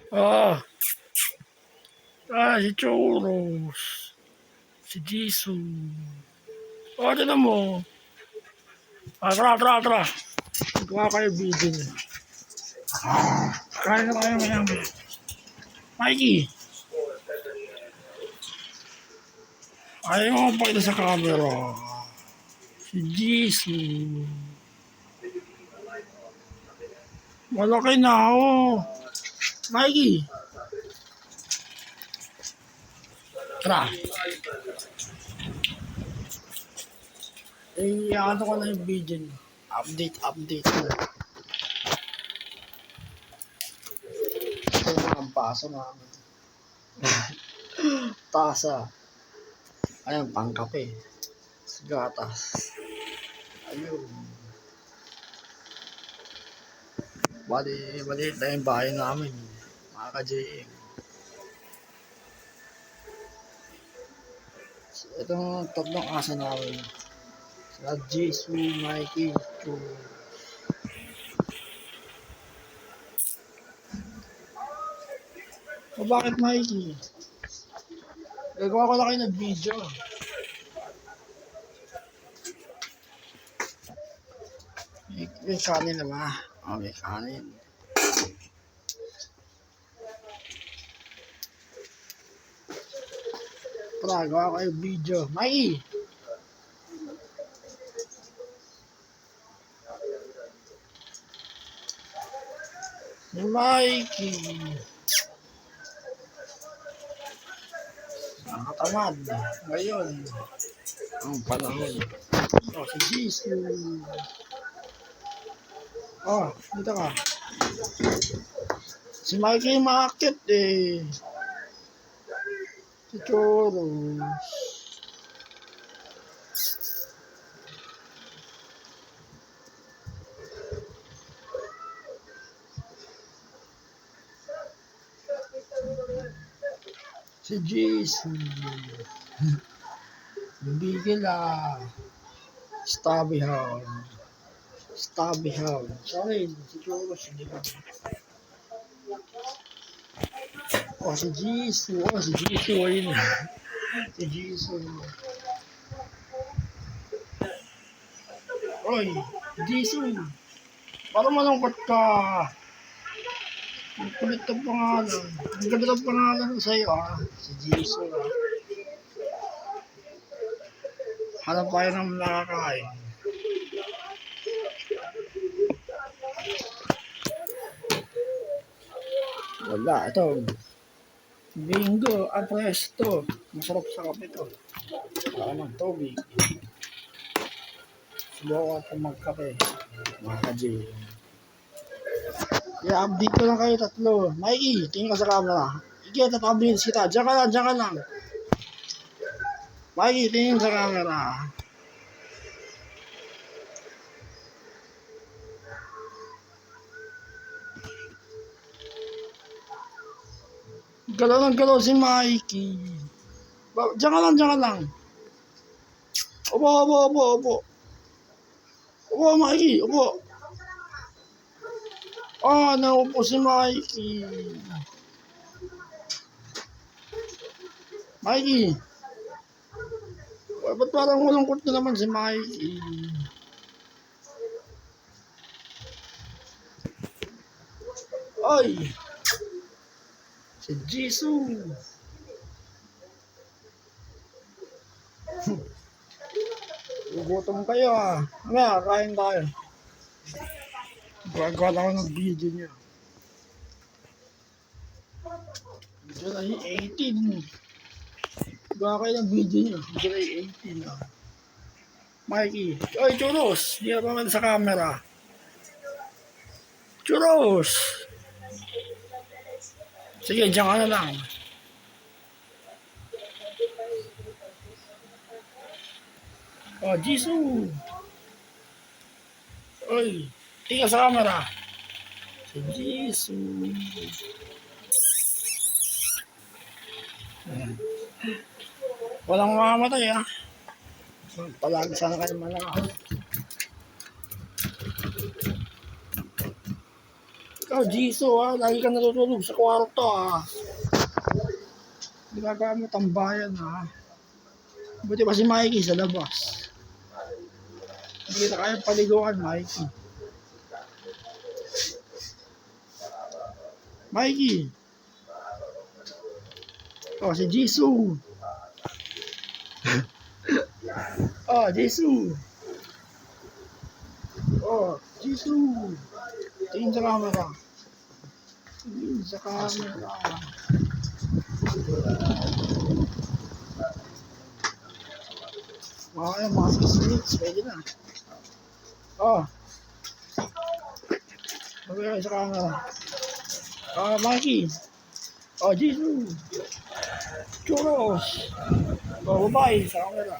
Ah, si Choros. Si Jisoo. Oh, tinan mo. Tara. Gawa kayo video niya. Kain na tayo ngayon. Mikey, ayaw mo pakita sa camera. Si Jisoo. Malaki na ako. Mikey, tara. Ano ko na yung video niya. Update ko. Ito yung mga paso namin. Tasa. Ayun, pangkape. Gatas. Ayun. Maliit na yung bahay namin. Mga ka-JM. Itong tatlong asa namin. Sila Jisoo, Mikey, Chu. O bakit Mikey? Gagawa ko na kayo ng video. May kanin naman. May kanin. Tara, gawa kayo video. Mikey! Mikey! Nakatamad. Ngayon. Ang panahon. Si Jisoo. Dito ka. Si Mikey makakit eh. Si Choros. Si Jisoo. Bigil Stubby Hound. Sorry, si Choros. Si Jisoo. Ayun. Si Jisoo. Oy, Jisoo. Parang malungkot ka. Ang kulit ng pangalan. Ang ganda ng pangalan sa'yo Si Jisoo Hanap tayo ng nakakain. Wala, ito. Bingo, presto. Masarap sa kape to. Ng tubig. Subukan ko magkape. Mga ka-J. I-update ko lang kayo tatlo. Mikey, tingin ka sa camera. Sige, tatabilis kita. Diyan ka lang. Mikey, tingin sa camera. Galaw si Mikey. Diyan ka lang. Opo. Opo, Mikey. Opo. Naupo si Mikey. Mikey. Ba't parang malungkot na naman si Mikey? Ay! Si Jisoo. Gugutom kayo Mamaya, kain tayo. Gagawa lang ako ng video niya. July 18. Gawa kayo ng video niya. July 18 Mikey. Oy, Choros. Di ka pa sa camera. Choros. Sige, diyan ka na lang. Jisoo. Oy, tingnan sa camera. Si Jisoo. Walang mamamatay Palagi sana kayo malakas. Oh, Jisoo ha. Lagi ka natutulog sa kwarto ha. Hindi ka gamit ang bayan ha. Buti pa si Mikey sa labas. Hindi kita kaya paliguan, Mikey. Mikey. Oh, si Jisoo. Oh, Jisoo. Oh, Jisoo. Tingin sa camera. Tingin sa camera. Mga 6 minutes. Pwede na. Oh. Sabi sa camera. Mikey. Oh, Jisoo. Churros. Oh, bye sa camera.